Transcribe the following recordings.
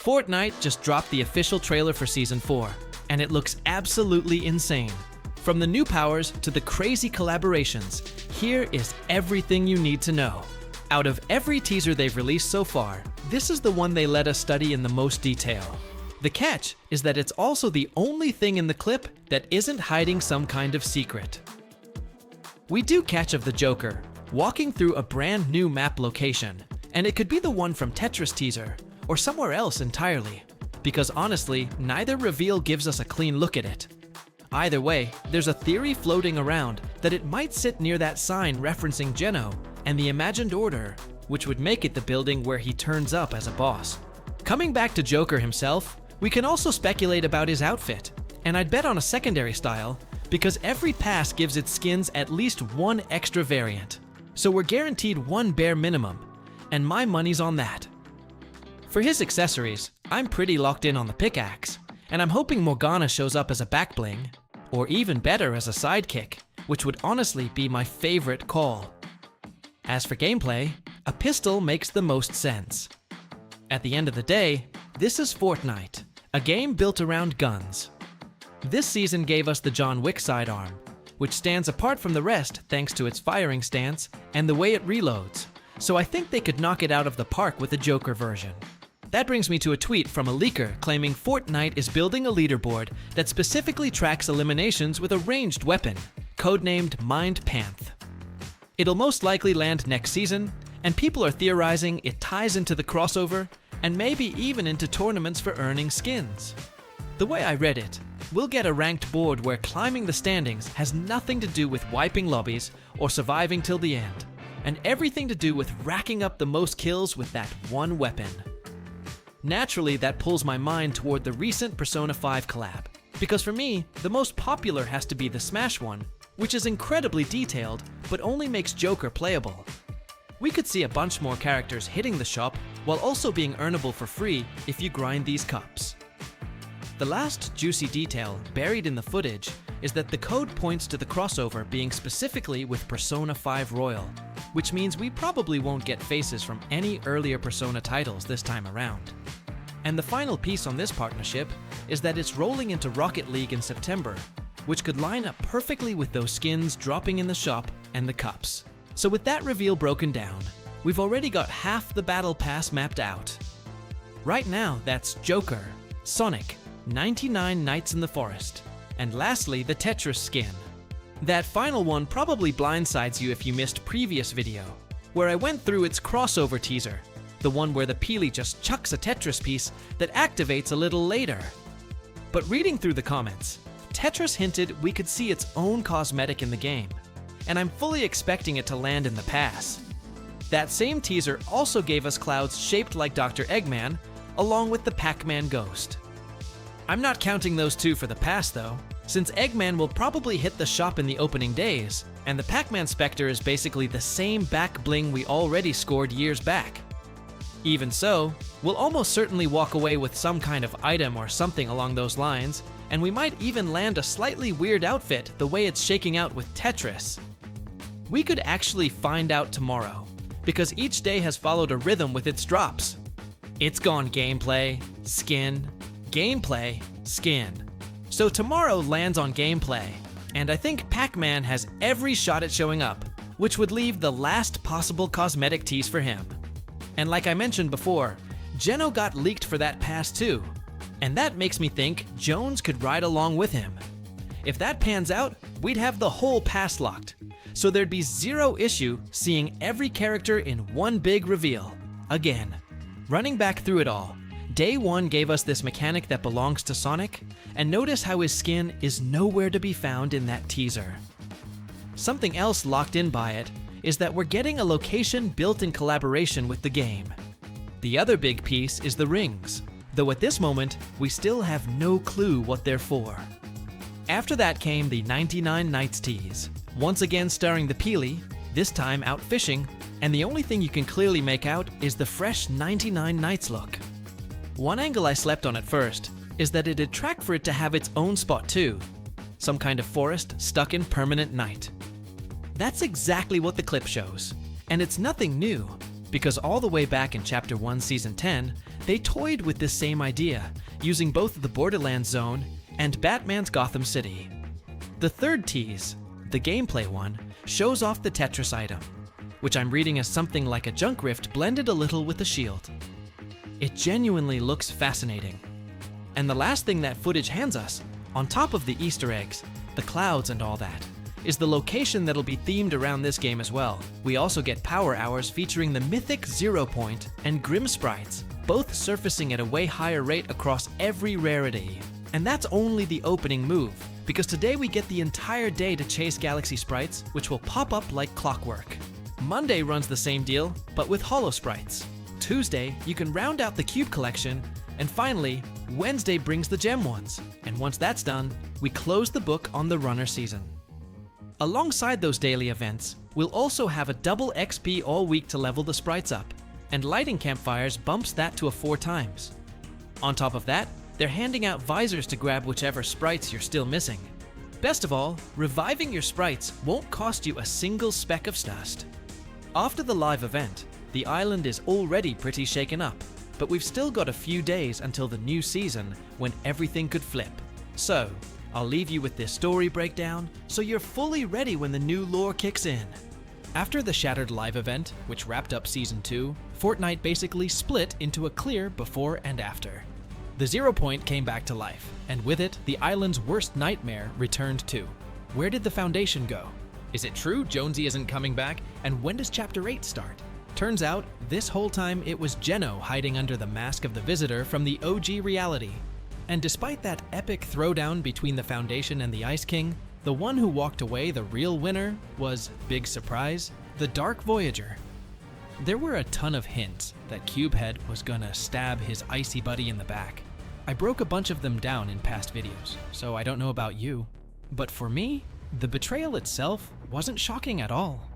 Fortnite just dropped the official trailer for Season 4, and it looks absolutely insane. From the new powers to the crazy collaborations, here is everything you need to know. Out of every teaser they've released so far, this is the one they let us study in the most detail. The catch is that it's also the only thing in the clip that isn't hiding some kind of secret. We do catch of the Joker walking through a brand new map location, and it could be the one from Tetris teaser, or somewhere else entirely, because honestly, neither reveal gives us a clean look at it. Either way, there's a theory floating around that it might sit near that sign referencing Geno and the Imagined Order, which would make it the building where he turns up as a boss. Coming back to Joker himself, we can also speculate about his outfit, and I'd bet on a secondary style, because every pass gives its skins at least one extra variant. So we're guaranteed one bare minimum, and my money's on that. For his accessories, I'm pretty locked in on the pickaxe, and I'm hoping Morgana shows up as a back bling, or even better as a sidekick, which would honestly be my favorite call. As for gameplay, a pistol makes the most sense. At the end of the day, this is Fortnite, a game built around guns. This season gave us the John Wick sidearm, which stands apart from the rest thanks to its firing stance and the way it reloads, so I think they could knock it out of the park with the Joker version. That brings me to a tweet from a leaker claiming Fortnite is building a leaderboard that specifically tracks eliminations with a ranged weapon, codenamed Mind Panth. It'll most likely land next season, and people are theorizing it ties into the crossover and maybe even into tournaments for earning skins. The way I read it, we'll get a ranked board where climbing the standings has nothing to do with wiping lobbies or surviving till the end, and everything to do with racking up the most kills with that one weapon. Naturally, that pulls my mind toward the recent Persona 5 collab, because for me, the most popular has to be the Smash one, which is incredibly detailed, but only makes Joker playable. We could see a bunch more characters hitting the shop, while also being earnable for free if you grind these cups. The last juicy detail buried in the footage is that the code points to the crossover being specifically with Persona 5 Royal, which means we probably won't get faces from any earlier Persona titles this time around. And the final piece on this partnership is that it's rolling into Rocket League in September, which could line up perfectly with those skins dropping in the shop and the cups. So with that reveal broken down, we've already got half the Battle Pass mapped out. Right now, that's Joker, Sonic, 99 Nights in the Forest, and lastly, the Tetris skin. That final one probably blindsides you if you missed previous video, where I went through its crossover teaser, the one where the Peely just chucks a Tetris piece that activates a little later. But reading through the comments, Tetris hinted we could see its own cosmetic in the game, and I'm fully expecting it to land in the pass. That same teaser also gave us clouds shaped like Dr. Eggman, along with the Pac-Man ghost. I'm not counting those two for the pass though, since Eggman will probably hit the shop in the opening days, and the Pac-Man Spectre is basically the same back bling we already scored years back. Even so, we'll almost certainly walk away with some kind of item or something along those lines, and we might even land a slightly weird outfit the way it's shaking out with Tetris. We could actually find out tomorrow, because each day has followed a rhythm with its drops. It's gone gameplay, skin, gameplay, skin. So tomorrow lands on gameplay, and I think Pac-Man has every shot at showing up, which would leave the last possible cosmetic tease for him. And like I mentioned before, Geno got leaked for that pass too, and that makes me think Jones could ride along with him. If that pans out, we'd have the whole pass locked, so there'd be zero issue seeing every character in one big reveal. Again, running back through it all, Day 1 gave us this mechanic that belongs to Sonic, and notice how his skin is nowhere to be found in that teaser. Something else locked in by it is that we're getting a location built in collaboration with the game. The other big piece is the rings, though at this moment, we still have no clue what they're for. After that came the 99 Nights tease, once again starring the Peely, this time out fishing, and the only thing you can clearly make out is the fresh 99 Nights look. One angle I slept on at first is that it'd track for it to have its own spot too, some kind of forest stuck in permanent night. That's exactly what the clip shows, and it's nothing new, because all the way back in Chapter 1 Season 10, They toyed with this same idea, using both the Borderlands zone and Batman's Gotham City. The third tease, the gameplay one, shows off the Tetris item, which I'm reading as something like a junk rift blended a little with a shield. It genuinely looks fascinating. And the last thing that footage hands us, on top of the Easter eggs, the clouds and all that, is the location that'll be themed around this game as well. We also get power hours featuring the mythic 0 Point and Grim sprites, both surfacing at a way higher rate across every rarity. And that's only the opening move, because today we get the entire day to chase Galaxy sprites, which will pop up like clockwork. Monday runs the same deal, but with holo sprites. Tuesday, you can round out the cube collection, and finally, Wednesday brings the gem ones. And once that's done, we close the book on the runner season. Alongside those daily events, we'll also have a double XP all week to level the sprites up, and lighting campfires bumps that to a 4 times. On top of that, they're handing out visors to grab whichever sprites you're still missing. Best of all, reviving your sprites won't cost you a single speck of dust. After the live event, the island is already pretty shaken up, but we've still got a few days until the new season when everything could flip. So, I'll leave you with this story breakdown so you're fully ready when the new lore kicks in. After the Shattered live event, which wrapped up Season 2, Fortnite basically split into a clear before and after. The 0 Point came back to life, and with it, the island's worst nightmare returned too. Where did the Foundation go? Is it true Jonesy isn't coming back, and when does Chapter 8 start? Turns out, this whole time it was Geno hiding under the mask of the Visitor from the OG reality. And despite that epic throwdown between the Foundation and the Ice King, the one who walked away the real winner was, big surprise, the Dark Voyager. There were a ton of hints that Cubehead was gonna stab his icy buddy in the back. I broke a bunch of them down in past videos, so I don't know about you. But for me, the betrayal itself wasn't shocking at all.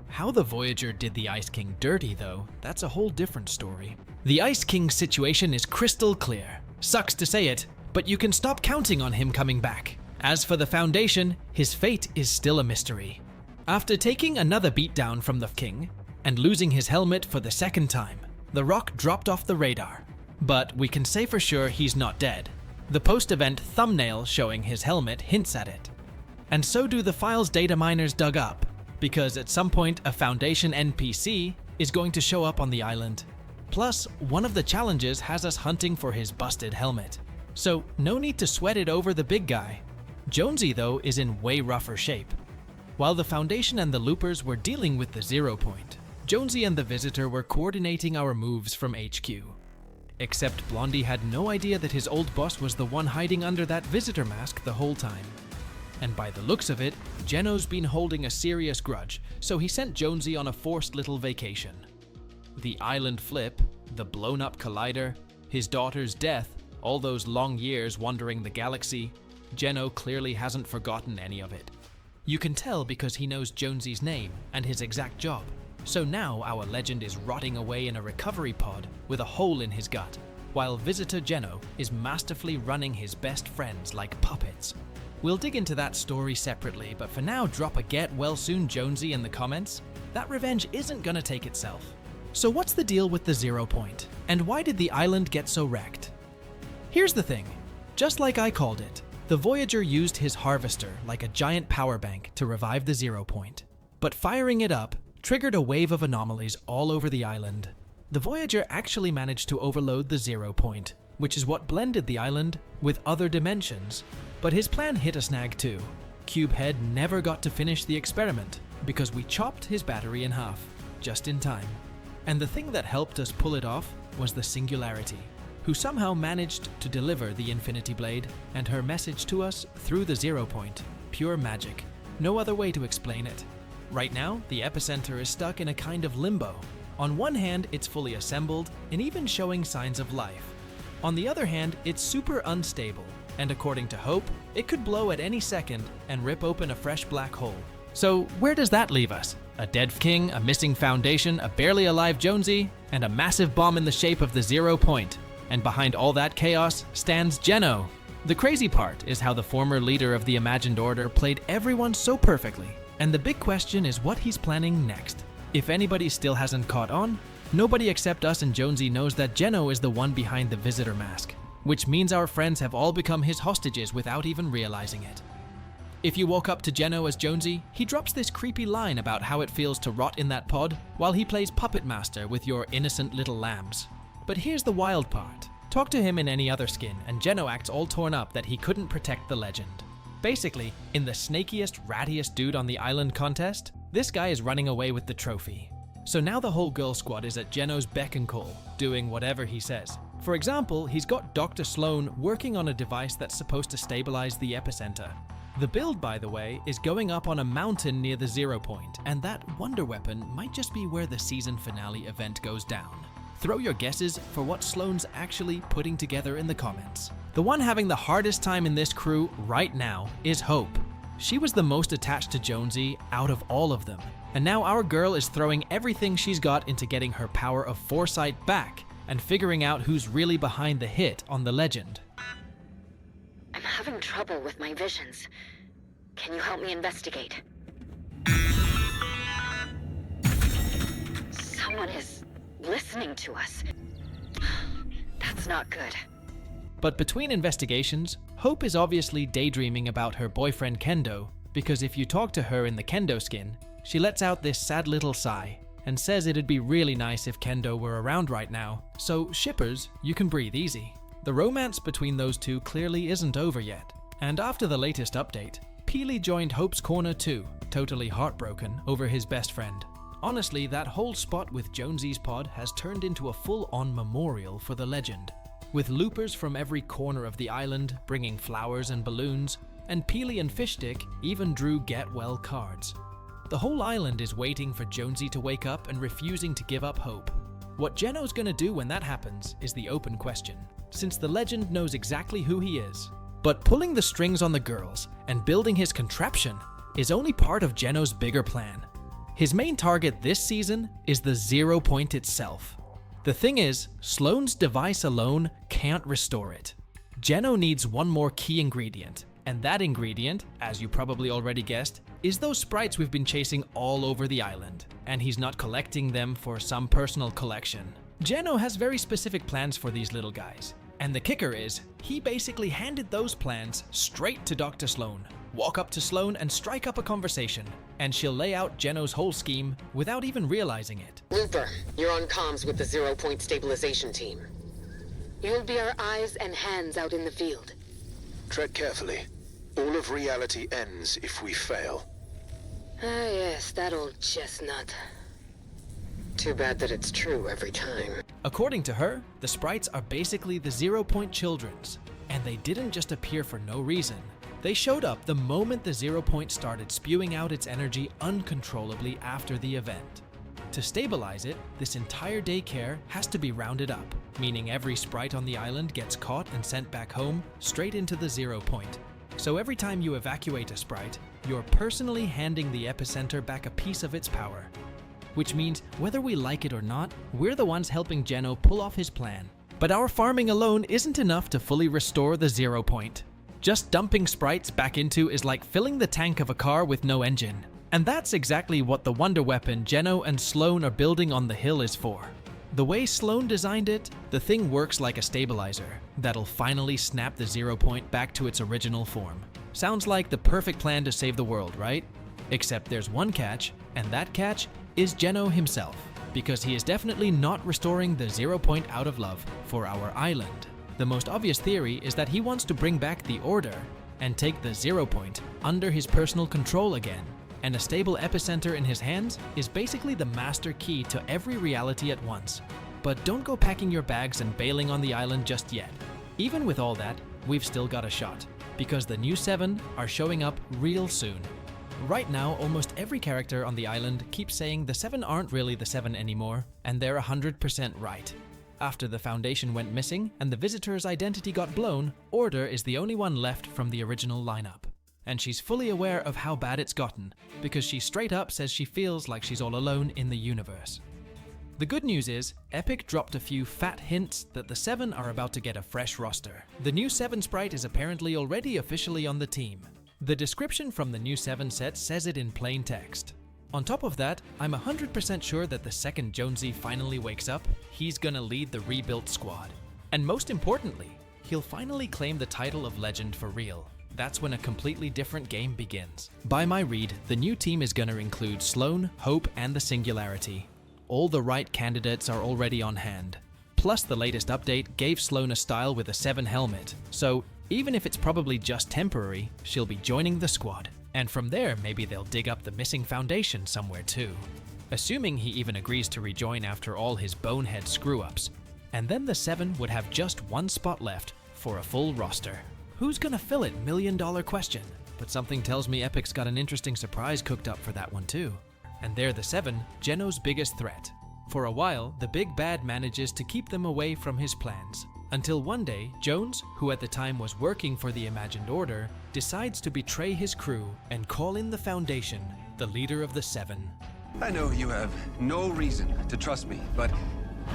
How the Voyager did the Ice King dirty, though, that's a whole different story. The Ice King's situation is crystal clear. Sucks to say it, but you can stop counting on him coming back. As for the Foundation, his fate is still a mystery. After taking another beatdown from the King, and losing his helmet for the second time, the Rock dropped off the radar. But we can say for sure he's not dead. The post-event thumbnail showing his helmet hints at it. And so do the files data miners dug up, because at some point a Foundation NPC is going to show up on the island. Plus, one of the challenges has us hunting for his busted helmet. So no need to sweat it over the big guy. Jonesy, though, is in way rougher shape. While the Foundation and the Loopers were dealing with the 0 Point, Jonesy and the Visitor were coordinating our moves from HQ. Except Blondie had no idea that his old boss was the one hiding under that Visitor mask the whole time. And by the looks of it, Geno's been holding a serious grudge, so he sent Jonesy on a forced little vacation. The island flip, the blown-up collider, his daughter's death, all those long years wandering the galaxy, Geno clearly hasn't forgotten any of it. You can tell because he knows Jonesy's name and his exact job. So now our legend is rotting away in a recovery pod with a hole in his gut, while Visitor Geno is masterfully running his best friends like puppets. We'll dig into that story separately, but for now drop a get well soon Jonesy in the comments. That revenge isn't gonna take itself. So what's the deal with the 0 Point? And why did the island get so wrecked? Here's the thing. Just like I called it, the Voyager used his harvester like a giant power bank to revive the 0 Point. But firing it up triggered a wave of anomalies all over the island. The Voyager actually managed to overload the 0 Point, which is what blended the island with other dimensions. But his plan hit a snag too. Cubehead never got to finish the experiment because we chopped his battery in half, just in time. And the thing that helped us pull it off was the Singularity, who somehow managed to deliver the Infinity Blade and her message to us through the 0 Point. Pure magic. No other way to explain it. Right now, the epicenter is stuck in a kind of limbo. On one hand, it's fully assembled and even showing signs of life. On the other hand, it's super unstable, and according to Hope, it could blow at any second and rip open a fresh black hole. So where does that leave us? A dead King, a missing Foundation, a barely alive Jonesy, and a massive bomb in the shape of the 0 Point. And behind all that chaos stands Geno. The crazy part is how the former leader of the Imagined Order played everyone so perfectly. And the big question is what he's planning next. If anybody still hasn't caught on, Nobody except us and Jonesy knows that Geno is the one behind the visitor mask, which means our friends have all become his hostages without even realizing it. If you walk up to Geno as Jonesy, he drops this creepy line about how it feels to rot in that pod while he plays puppet master with your innocent little lambs. But here's the wild part. Talk to him in any other skin and Geno acts all torn up that he couldn't protect the legend. Basically, in the snakiest, rattiest dude on the island contest, this guy is running away with the trophy. So now the whole girl squad is at Geno's beck and call, doing whatever he says. For example, he's got Dr. Sloan working on a device that's supposed to stabilize the epicenter. The build, by the way, is going up on a mountain near the 0 point, and that wonder weapon might just be where the season finale event goes down. Throw your guesses for what Sloan's actually putting together in the comments. The one having the hardest time in this crew right now is Hope. She was the most attached to Jonesy out of all of them, and now our girl is throwing everything she's got into getting her power of foresight back and figuring out who's really behind the hit on the legend. I'm having trouble with my visions. Can you help me investigate? Someone is listening to us. That's not good. But between investigations, Hope is obviously daydreaming about her boyfriend Kendo, because if you talk to her in the Kendo skin, she lets out this sad little sigh and says it'd be really nice if Kendo were around right now, so shippers, you can breathe easy. The romance between those two clearly isn't over yet, and after the latest update, Peely joined Hope's corner too, totally heartbroken over his best friend. Honestly, that whole spot with Jonesy's pod has turned into a full-on memorial for the legend, with loopers from every corner of the island bringing flowers and balloons, and Peely and Fishstick even drew get well cards. The whole island is waiting for Jonesy to wake up and refusing to give up hope. What Geno's gonna do when that happens is the open question, since the legend knows exactly who he is. But pulling the strings on the girls and building his contraption is only part of Geno's bigger plan. His main target this season is the 0 point itself. The thing is, Sloan's device alone can't restore it. Geno needs one more key ingredient, and that ingredient, as you probably already guessed, is those sprites we've been chasing all over the island, and he's not collecting them for some personal collection. Geno has very specific plans for these little guys, and the kicker is, he basically handed those plans straight to Dr. Sloan. Walk up to Sloan and strike up a conversation, and she'll lay out Geno's whole scheme without even realizing it. Looper, you're on comms with the 0 point stabilization team. You'll be our eyes and hands out in the field. Tread carefully. All of reality ends if we fail. Ah yes, that old chestnut. Too bad that it's true every time. According to her, the sprites are basically the 0 point children's, and they didn't just appear for no reason. They showed up the moment the 0 point started spewing out its energy uncontrollably after the event. To stabilize it, this entire daycare has to be rounded up, meaning every sprite on the island gets caught and sent back home, straight into the 0 point. So every time you evacuate a sprite, you're personally handing the epicenter back a piece of its power. Which means, whether we like it or not, we're the ones helping Geno pull off his plan. But our farming alone isn't enough to fully restore the 0 point. Just dumping sprites back into is like filling the tank of a car with no engine. And that's exactly what the wonder weapon Geno and Sloan are building on the hill is for. The way Sloan designed it, the thing works like a stabilizer that'll finally snap the 0 point back to its original form. Sounds like the perfect plan to save the world, right? Except there's one catch, and that catch is Geno himself, because he is definitely not restoring the 0 point out of love for our island. The most obvious theory is that he wants to bring back the order and take the 0 point under his personal control again. And a stable epicenter in his hands is basically the master key to every reality at once. But don't go packing your bags and bailing on the island just yet. Even with all that, we've still got a shot, because the new 7 are showing up real soon. Right now, almost every character on the island keeps saying the 7 aren't really the 7 anymore, and they're 100% right. After the Foundation went missing and the Visitor's identity got blown, Order is the only one left from the original lineup. And she's fully aware of how bad it's gotten, because she straight up says she feels like she's all alone in the universe. The good news is, Epic dropped a few fat hints that the 7 are about to get a fresh roster. The new 7 sprite is apparently already officially on the team. The description from the new 7 set says it in plain text. On top of that, I'm 100% sure that the second Jonesy finally wakes up, he's gonna lead the rebuilt squad. And most importantly, he'll finally claim the title of legend for real. That's when a completely different game begins. By my read, the new team is gonna include Sloan, Hope, and the Singularity. All the right candidates are already on hand. Plus, the latest update gave Sloan a style with a 7 helmet, so even if it's probably just temporary, she'll be joining the squad. And from there, maybe they'll dig up the missing foundation somewhere too. Assuming he even agrees to rejoin after all his bonehead screw-ups. And then the 7 would have just 1 spot left for a full roster. Who's gonna fill it? $1 million question. But something tells me Epic's got an interesting surprise cooked up for that one too. And they're the 7, Geno's biggest threat. For a while, the big bad manages to keep them away from his plans. Until one day, Jones, who at the time was working for the Imagined Order, decides to betray his crew and call in the Foundation, the leader of the 7. I know you have no reason to trust me, but...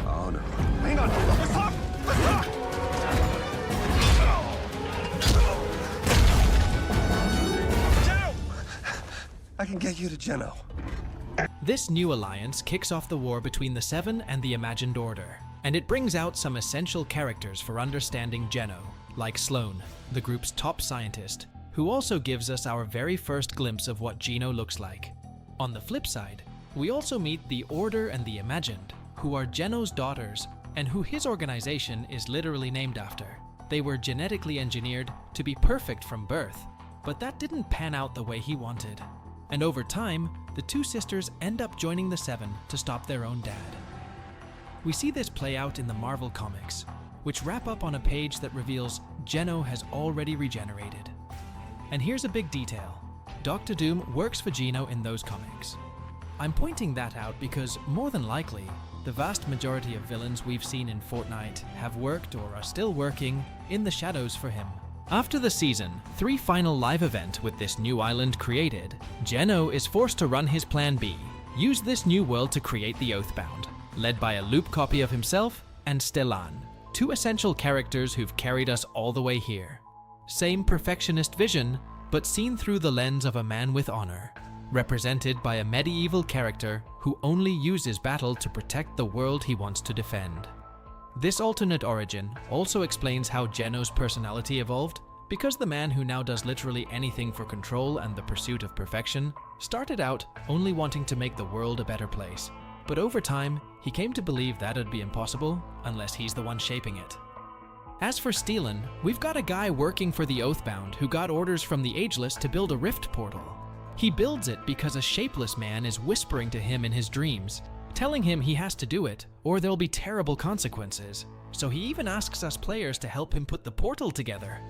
Oh no. Hang on! Let's talk! Let's talk! Geno! I can get you to Geno. This new alliance kicks off the war between the 7 and the Imagined Order, and it brings out some essential characters for understanding Geno, like Sloan, the group's top scientist, who also gives us our very first glimpse of what Geno looks like. On the flip side, we also meet the Order and the Imagined, who are Geno's daughters, and who his organization is literally named after. They were genetically engineered to be perfect from birth, but that didn't pan out the way he wanted. And over time, the 2 sisters end up joining the 7 to stop their own dad. We see this play out in the Marvel comics, which wrap up on a page that reveals Geno has already regenerated. And here's a big detail. Dr. Doom works for Geno in those comics. I'm pointing that out because, more than likely, the vast majority of villains we've seen in Fortnite have worked or are still working in the shadows for him. After the Season 3 final live event with this new island created, Geno is forced to run his plan B, use this new world to create the Oathbound, led by a loop copy of himself and Stellan, 2 essential characters who've carried us all the way here. Same perfectionist vision, but seen through the lens of a man with honor, represented by a medieval character who only uses battle to protect the world he wants to defend. This alternate origin also explains how Geno's personality evolved, because the man who now does literally anything for control and the pursuit of perfection started out only wanting to make the world a better place. But over time, he came to believe that'd be impossible unless he's the one shaping it. As for Stellan, we've got a guy working for the Oathbound who got orders from the Ageless to build a rift portal. He builds it because a shapeless man is whispering to him in his dreams, telling him he has to do it or there'll be terrible consequences. So he even asks us players to help him put the portal together.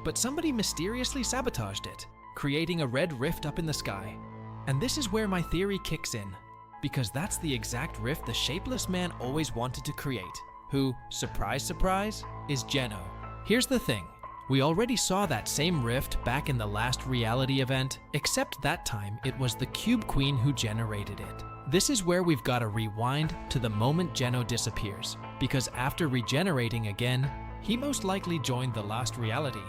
But somebody mysteriously sabotaged it, creating a red rift up in the sky. And this is where my theory kicks in, because that's the exact rift the shapeless man always wanted to create, who, surprise surprise, is Geno. Here's the thing, we already saw that same rift back in the last reality event, except that time it was the Cube Queen who generated it. This is where we've got to rewind to the moment Geno disappears, because after regenerating again, he most likely joined the last reality.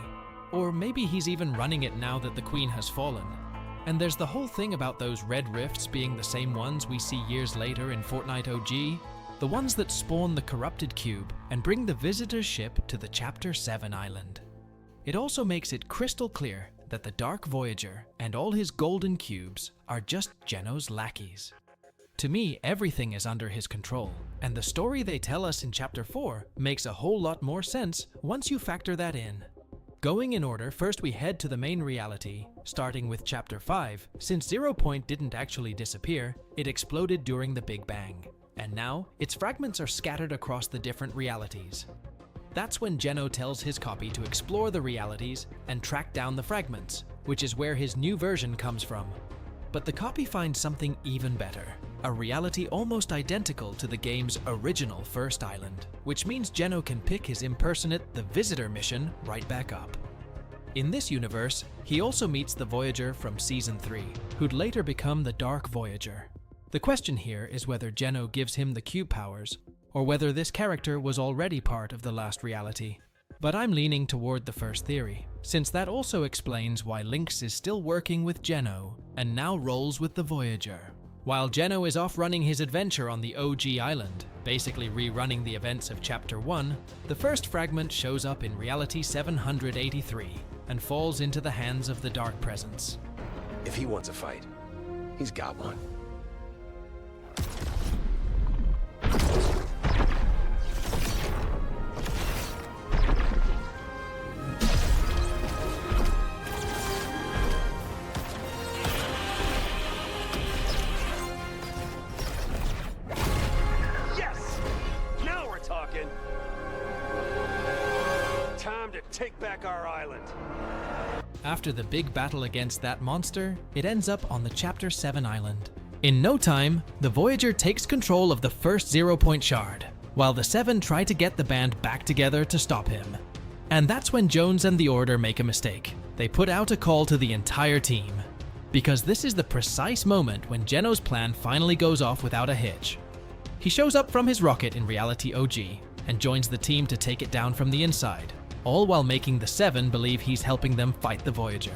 Or maybe he's even running it now that the Queen has fallen. And there's the whole thing about those red rifts being the same ones we see years later in Fortnite OG, the ones that spawn the corrupted cube and bring the visitor's ship to the Chapter 7 island. It also makes it crystal clear that the Dark Voyager and all his golden cubes are just Geno's lackeys. To me, everything is under his control, and the story they tell us in Chapter 4 makes a whole lot more sense once you factor that in. Going in order, first we head to the main reality, starting with Chapter 5. Since Zero Point didn't actually disappear, it exploded during the Big Bang, and now its fragments are scattered across the different realities. That's when Geno tells his copy to explore the realities and track down the fragments, which is where his new version comes from. But the copy finds something even better, a reality almost identical to the game's original first island, which means Geno can pick his impersonate The Visitor mission right back up. In this universe, he also meets the Voyager from Season 3, who'd later become the Dark Voyager. The question here is whether Geno gives him the cube powers, or whether this character was already part of the last reality. But I'm leaning toward the first theory, since that also explains why Lynx is still working with Geno and now rolls with the Voyager. While Geno is off running his adventure on the OG island, basically rerunning the events of Chapter 1, the first fragment shows up in Reality 783 and falls into the hands of the Dark Presence. If he wants a fight, he's got one. Yes! Now we're talking! Time to take back our island. After the big battle against that monster, it ends up on the Chapter 7 island. In no time, the Voyager takes control of the first 0 Point shard, while the Seven try to get the band back together to stop him. And that's when Jones and the Order make a mistake. They put out a call to the entire team, because this is the precise moment when Geno's plan finally goes off without a hitch. He shows up from his rocket in Reality OG, and joins the team to take it down from the inside, all while making the Seven believe he's helping them fight the Voyager.